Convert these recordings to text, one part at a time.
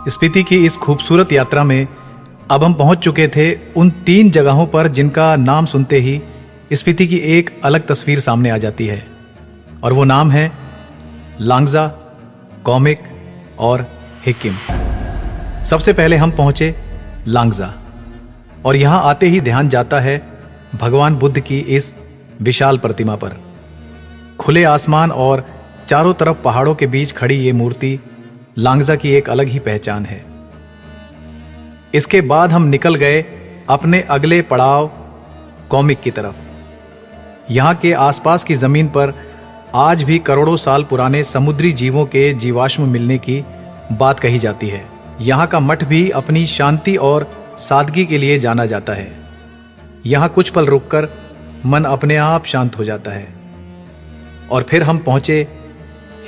स्पीति की इस खूबसूरत यात्रा में अब हम पहुंच चुके थे उन 3 जगहों पर जिनका नाम सुनते ही स्पीति की एक अलग तस्वीर सामने आ जाती है, और वो नाम है लांगजा, कॉमिक और हिक्किम। सबसे पहले हम पहुंचे लांगजा, और यहां आते ही ध्यान जाता है भगवान बुद्ध की इस विशाल प्रतिमा पर। खुले आसमान और चारों तरफ पहाड़ों के बीच खड़ी ये मूर्ति लांगजा की एक अलग ही पहचान है। इसके बाद हम निकल गए अपने अगले पड़ाव कॉमिक की तरफ। यहां के आसपास की जमीन पर आज भी करोड़ों साल पुराने समुद्री जीवों के जीवाश्म मिलने की बात कही जाती है। यहां का मठ भी अपनी शांति और सादगी के लिए जाना जाता है। यहां कुछ पल रुककर मन अपने आप शांत हो जाता है। और फिर हम पहुंचे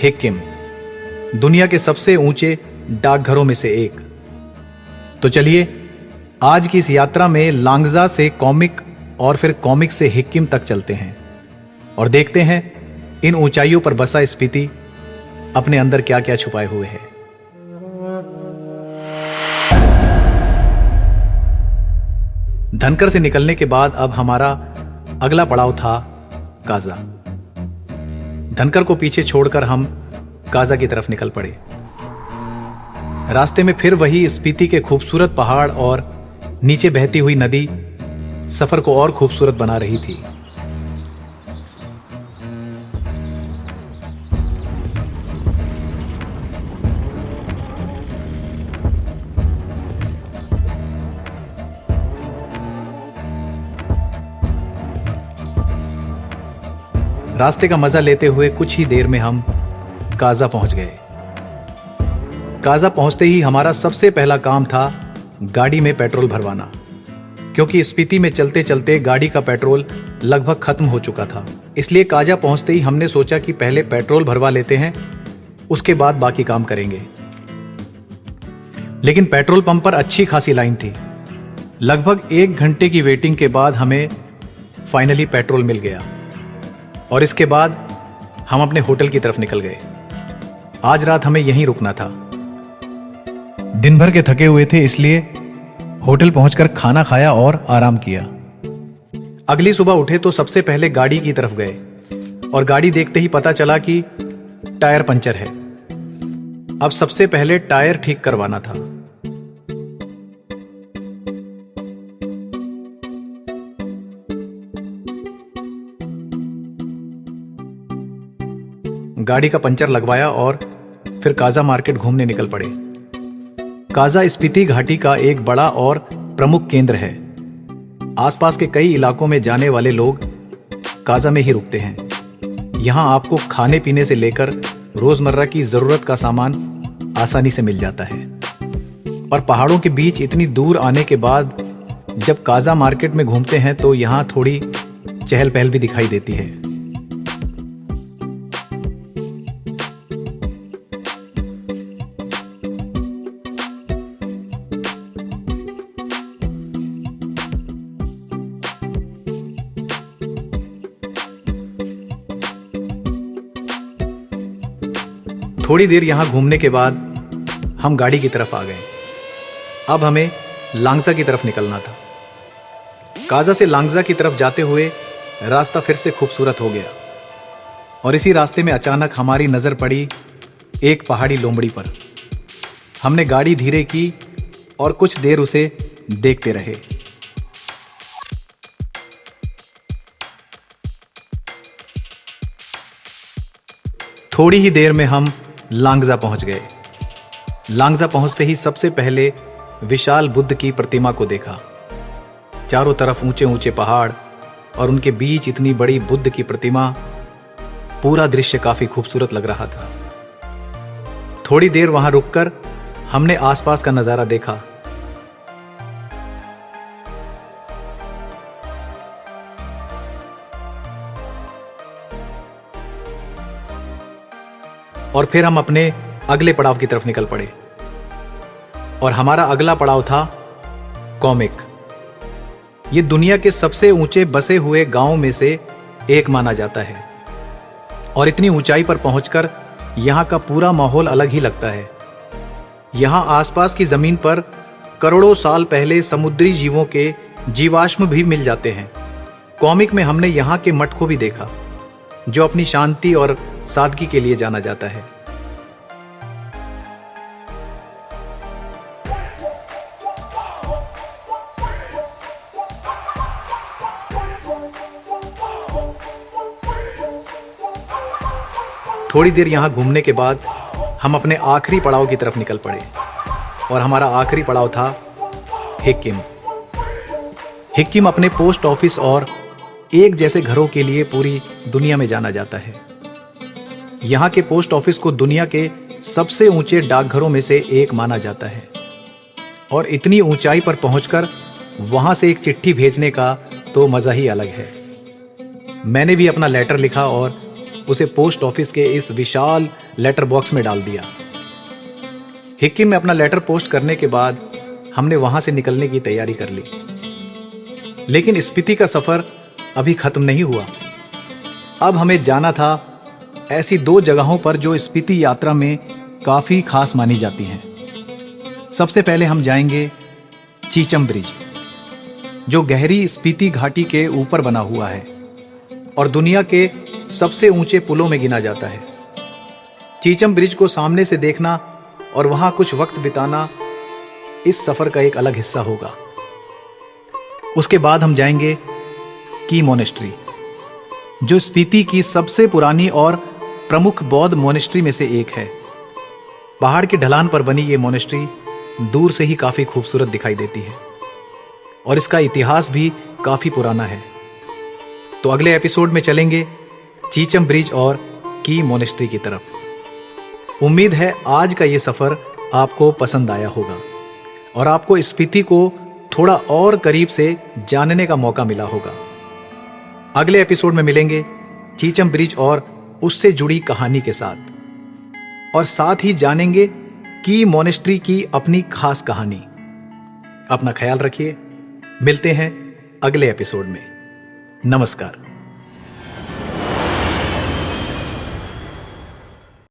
हिक्किम, दुनिया के सबसे ऊंचे डाकघरों में से एक। तो चलिए आज की इस यात्रा में लांगजा से कॉमिक और फिर कॉमिक से हिक्किम तक चलते हैं और देखते हैं इन ऊंचाइयों पर बसा स्पीति अपने अंदर क्या क्या छुपाए हुए है। धनकर से निकलने के बाद अब हमारा अगला पड़ाव था काजा। धनकर को पीछे छोड़कर हम काजा की तरफ निकल पड़े। रास्ते में फिर वही स्पीति के खूबसूरत पहाड़ और नीचे बहती हुई नदी सफर को और खूबसूरत बना रही थी। रास्ते का मजा लेते हुए कुछ ही देर में हम काजा पहुंच गए। काजा पहुंचते ही हमारा सबसे पहला काम था गाड़ी में पेट्रोल भरवाना, क्योंकि स्पीति में चलते चलते गाड़ी का पेट्रोल लगभग खत्म हो चुका था। इसलिए काजा पहुंचते ही हमने सोचा कि पहले पेट्रोल भरवा लेते हैं, उसके बाद बाकी काम करेंगे। लेकिन पेट्रोल पंप पर अच्छी खासी लाइन थी। लगभग 1 घंटे की वेटिंग के बाद हमें फाइनली पेट्रोल मिल गया और इसके बाद हम अपने होटल की तरफ निकल गए। आज रात हमें यहीं रुकना था। दिन भर के थके हुए थे, इसलिए होटल पहुंचकर खाना खाया और आराम किया। अगली सुबह उठे तो सबसे पहले गाड़ी की तरफ गए और गाड़ी देखते ही पता चला कि टायर पंचर है। अब सबसे पहले टायर ठीक करवाना था। गाड़ी का पंचर लगवाया और फिर काजा मार्केट घूमने निकल पड़े। काजा स्पीति घाटी का एक बड़ा और प्रमुख केंद्र है। आसपास के कई इलाकों में जाने वाले लोग काजा में ही रुकते हैं। यहां आपको खाने पीने से लेकर रोजमर्रा की जरूरत का सामान आसानी से मिल जाता है। और पहाड़ों के बीच इतनी दूर आने के बाद जब काजा मार्केट में घूमते हैं तो यहां थोड़ी चहल पहल भी दिखाई देती है। थोड़ी देर यहां घूमने के बाद हम गाड़ी की तरफ आ गए। अब हमें लांगजा की तरफ निकलना था। काजा से लांगजा की तरफ जाते हुए रास्ता फिर से खूबसूरत हो गया और इसी रास्ते में अचानक हमारी नजर पड़ी एक पहाड़ी लोमड़ी पर। हमने गाड़ी धीरे की और कुछ देर उसे देखते रहे। थोड़ी ही देर में हम लांगजा पहुंच गए। लांगजा पहुंचते ही सबसे पहले विशाल बुद्ध की प्रतिमा को देखा। चारों तरफ ऊंचे ऊंचे पहाड़ और उनके बीच इतनी बड़ी बुद्ध की प्रतिमा। पूरा दृश्य काफी खूबसूरत लग रहा था। थोड़ी देर वहां रुककर हमने आसपास का नजारा देखा। और फिर हम अपने अगले पड़ाव की तरफ निकल पड़े और हमारा अगला पड़ाव था कॉमिक। ये दुनिया के सबसे ऊंचे बसे हुए गांव में से एक माना जाता है और इतनी ऊंचाई पर पहुंचकर यहां का पूरा माहौल अलग ही लगता है। यहाँ आसपास की जमीन पर करोड़ों साल पहले समुद्री जीवों के जीवाश्म भी मिल जाते हैं। कॉमिक में हमने यहाँ के मठ को भी देखा, जो अपनी शांति और सादगी के लिए जाना जाता है। थोड़ी देर यहाँ घूमने के बाद हम अपने आखिरी पड़ाव की तरफ निकल पड़े और हमारा आखिरी पड़ाव था हिक्किम। हिक्किम अपने पोस्ट ऑफिस और एक जैसे घरों के लिए पूरी दुनिया में जाना जाता है। यहाँ के पोस्ट ऑफिस को दुनिया के सबसे ऊंचे डाकघरों में से एक माना जाता है और इतनी ऊंचाई पर पहुंचकर वहां से एक चिट्ठी भेजने का तो मजा ही अलग है। मैंने भी अपना लेटर लिखा और उसे पोस्ट ऑफिस के इस विशाल लेटर बॉक्स में डाल दिया। हिक्किम में अपना लेटर पोस्ट करने के बाद हमने वहां से निकलने की तैयारी कर ली। लेकिन स्पीति का सफर अभी खत्म नहीं हुआ। अब हमें जाना था ऐसी 2 जगहों पर जो स्पीति यात्रा में काफी खास मानी जाती हैं। सबसे पहले हम जाएंगे चीचम ब्रिज, जो गहरी स्पीति घाटी के ऊपर बना हुआ है और दुनिया के सबसे ऊंचे पुलों में गिना जाता है। चीचम ब्रिज को सामने से देखना और वहां कुछ वक्त बिताना इस सफर का एक अलग हिस्सा होगा। उसके बाद हम जाएंगे की मोनेस्ट्री, जो स्पीति की सबसे पुरानी और प्रमुख बौद्ध मोनेस्ट्री में से एक है। पहाड़ की ढलान पर बनी ये मोनेस्ट्री दूर से ही काफी खूबसूरत दिखाई देती है और इसका इतिहास भी काफी पुराना है। तो अगले एपिसोड में चलेंगे चीचम ब्रिज और की मोनेस्ट्री की तरफ। उम्मीद है आज का ये सफर आपको पसंद आया होगा और आपको स्पीति को थोड़ा और करीब से जानने का मौका मिला होगा। अगले एपिसोड में मिलेंगे चीचम ब्रिज और उससे जुड़ी कहानी के साथ और साथ ही जानेंगे की मोनेस्ट्री की अपनी खास कहानी। अपना ख्याल रखिए, मिलते हैं अगले एपिसोड में। नमस्कार।